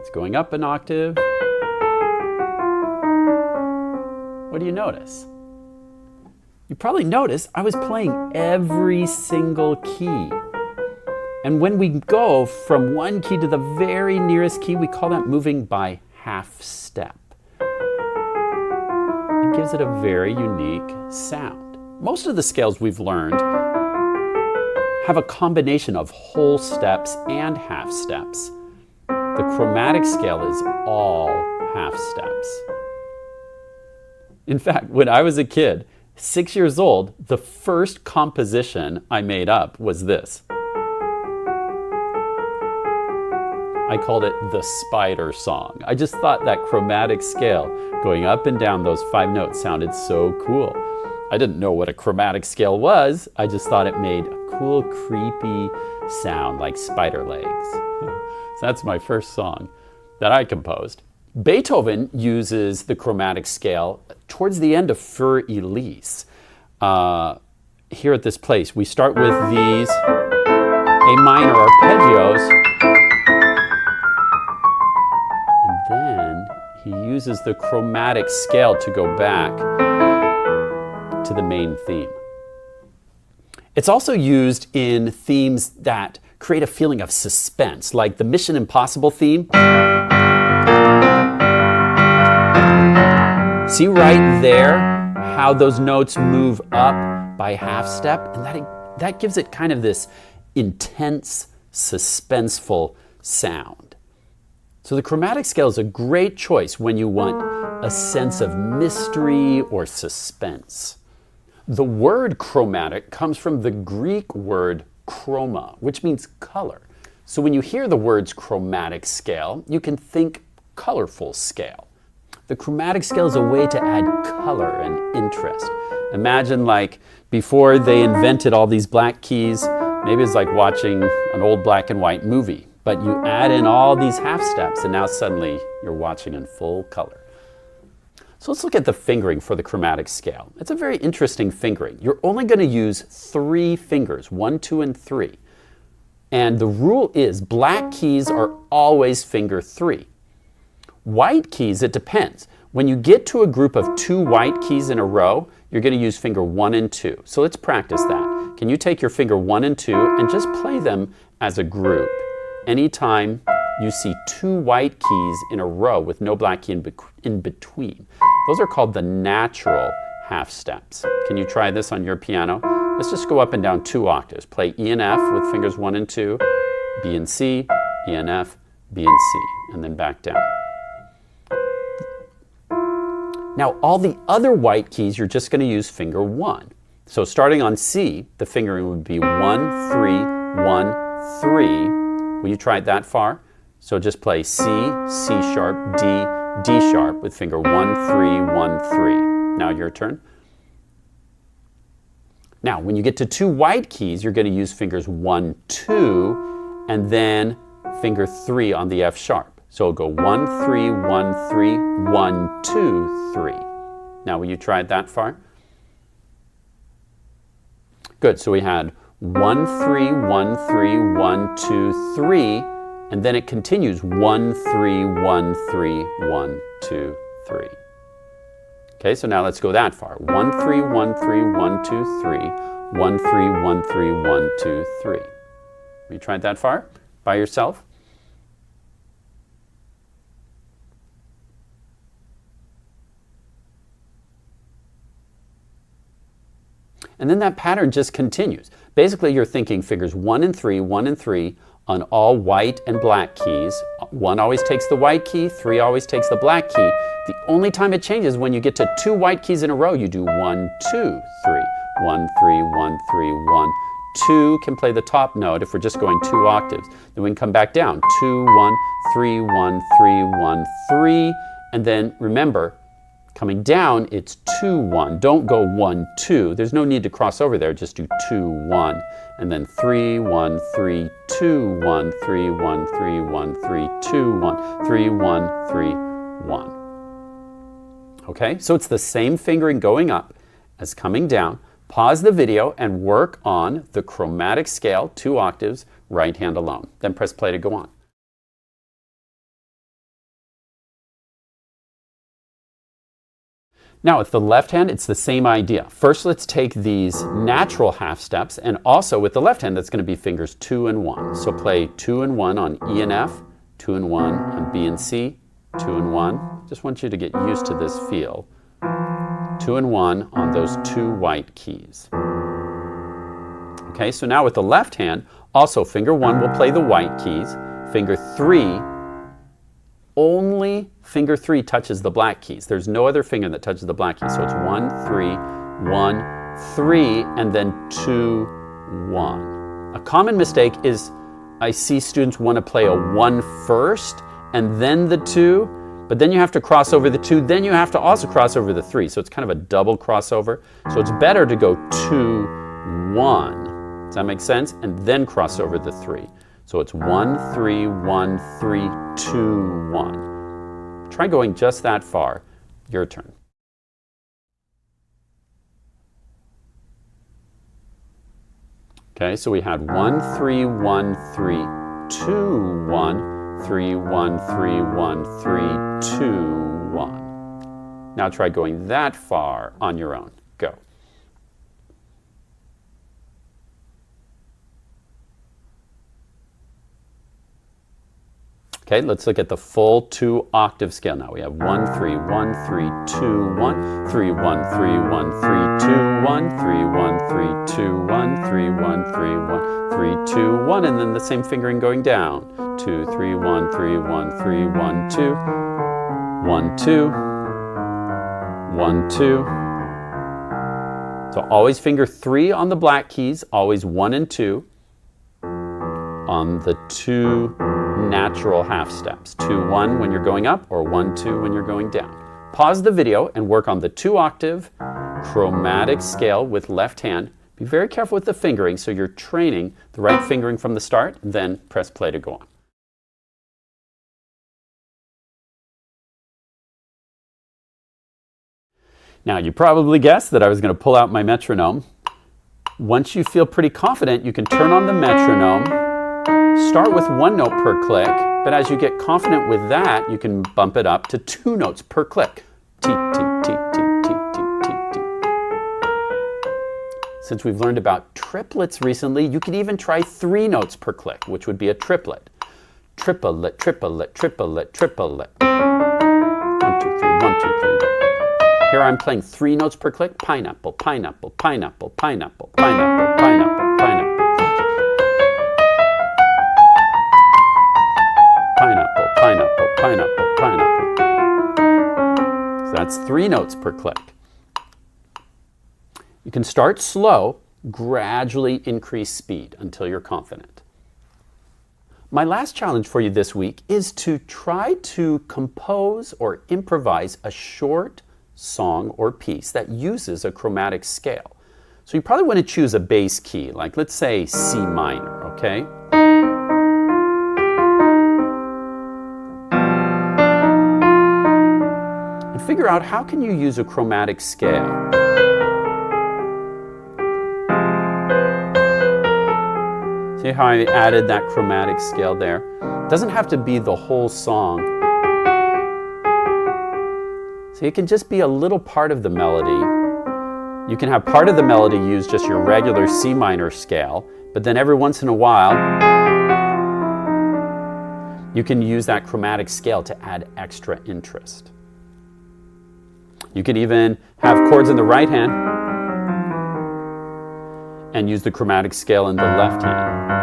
It's going up an octave. What do you notice? You probably noticed I was playing every single key. And when we go from one key to the very nearest key, we call that moving by half step. It gives it a very unique sound. Most of the scales we've learned have a combination of whole steps and half steps. The chromatic scale is all half steps. In fact, when I was a kid, 6 years old, the first composition I made up was this. I called it the Spider Song. I just thought that chromatic scale going up and down those 5 notes sounded so cool. I didn't know what a chromatic scale was. I just thought it made a cool, creepy sound like spider legs. So that's my first song that I composed. Beethoven uses the chromatic scale towards the end of Für Elise. Here at this place, we start with these A minor arpeggios, and then he uses the chromatic scale to go back to the main theme. It's also used in themes that create a feeling of suspense, like the Mission Impossible theme. See right there how those notes move up by half step? And that gives it kind of this intense, suspenseful sound. So the chromatic scale is a great choice when you want a sense of mystery or suspense. The word chromatic comes from the Greek word chroma, which means color. So when you hear the words chromatic scale, you can think colorful scale. The chromatic scale is a way to add color and interest. Imagine like before they invented all these black keys, maybe it's like watching an old black and white movie, but you add in all these half steps and now suddenly you're watching in full color. So let's look at the fingering for the chromatic scale. It's a very interesting fingering. You're only going to use 3 fingers, 1, 2, and 3. And the rule is black keys are always finger 3. White keys, it depends. When you get to a group of 2 white keys in a row, you're going to use finger 1 and 2. So let's practice that. Can you take your finger 1 and 2 and just play them as a group? Anytime you see 2 white keys in a row with no black key in between. Those are called the natural half steps. Can you try this on your piano? Let's just go up and down 2 octaves. Play E and F with fingers 1 and 2, B and C, E and F, B and C, and then back down. Now all the other white keys, you're just going to use finger 1. So starting on C, the fingering would be 1, 3, 1, 3. Will you try it that far? So just play C, C sharp, D, D sharp with finger 1, 3, 1, 3. Now your turn. Now when you get to 2 white keys, you're going to use fingers 1, 2, and then finger 3 on the F sharp. So it'll go 1, 3, 1, 3, 1, 2, 3. Now will you try it that far? Good, so we had 1, 3, 1, 3, 1, 2, 3, and then it continues 1, 3, 1, 3, 1, 2, 3. Okay, so now let's go that far. 1, 3, 1, 3, 1, 2, 3, 1, 3, 1, 3, 1, 2, 3. Have you tried that far by yourself? And then that pattern just continues. Basically, you're thinking figures 1 and 3, 1 and 3 on all white and black keys. 1 always takes the white key, 3 always takes the black key. The only time it changes when you get to 2 white keys in a row, you do 1, 2, 3. 1, 3, 1, 3, 1. 2 can play the top note if we're just going 2 octaves. Then we can come back down. 2, 1, 3, 1, 3, 1, 3. And then remember, coming down, it's 2, 1. Don't go 1, 2. There's no need to cross over there. Just do 2, 1. And then 3, 1, 3, 2, 1, 3, 1, 3, 1, 3, 2, 1, 3, 1, 3, 1. Okay, so it's the same fingering going up as coming down. Pause the video and work on the chromatic scale, 2 octaves, right hand alone. Then press play to go on. Now with the left hand, it's the same idea. First, let's take these natural half steps, and also with the left hand, that's going to be fingers 2 and 1. So play 2 and 1 on E and F, 2 and 1 on B and C, 2 and 1. Just want you to get used to this feel. 2 and 1 on those 2 white keys. Okay, so now with the left hand, also finger 1 will play the white keys. Finger 3, only finger 3 touches the black keys. There's no other finger that touches the black keys. So it's 1, 3, 1, 3, and then 2, 1. A common mistake is I see students want to play a 1 first and then the 2, but then you have to cross over the 2, then you have to also cross over the 3. So it's kind of a double crossover. So it's better to go 2, 1. Does that make sense? And then cross over the 3. So it's 1, 3, 1, 3, 2, 1. Try going just that far. Your turn. Okay, so we had 1, 3, 1, 3, 2, 1, 3, 1, 3, 1, 3, 2, 1. Now try going that far on your own. Go. Okay, let's look at the full 2 octave scale now. We have 1, 3, 1, 3, 2, 1, 3, 1, 3, 1, 3, 2, 1, 3, 1, 3, 2, 1, 3, 1, 3, 1, 3, 2, 1, and then the same fingering going down. 2, 3, 1, 3, 1, 3, 1, 2, 1, 2, 1, 2. So always finger 3 on the black keys, always 1 and 2 on the 2 natural half steps. 2, 1 when you're going up, or 1, 2 when you're going down. Pause the video and work on the 2 octave chromatic scale with left hand. Be very careful with the fingering so you're training the right fingering from the start, then press play to go on. Now you probably guessed that I was going to pull out my metronome. Once you feel pretty confident, you can turn on the metronome. Start with 1 note per click, but as you get confident with that, you can bump it up to 2 notes per click. T, T, T, T, T, T, T, T. Since we've learned about triplets recently, you can even try 3 notes per click, which would be a triplet. Triplet, triplet, triplet, triplet. 1, 2, 3, 1, 2, 3. Here I'm playing 3 notes per click. Pineapple, pineapple, pineapple, pineapple, pineapple, pineapple, pineapple. Pineapple, pineapple, pineapple, pineapple. So that's 3 notes per click. You can start slow, gradually increase speed until you're confident. My last challenge for you this week is to try to compose or improvise a short song or piece that uses a chromatic scale. So you probably want to choose a bass key, like let's say C minor, okay? Figure out how can you use a chromatic scale. See how I added that chromatic scale there? It doesn't have to be the whole song. So it can just be a little part of the melody. You can have part of the melody use just your regular C minor scale, but then every once in a while you can use that chromatic scale to add extra interest. You could even have chords in the right hand and use the chromatic scale in the left hand.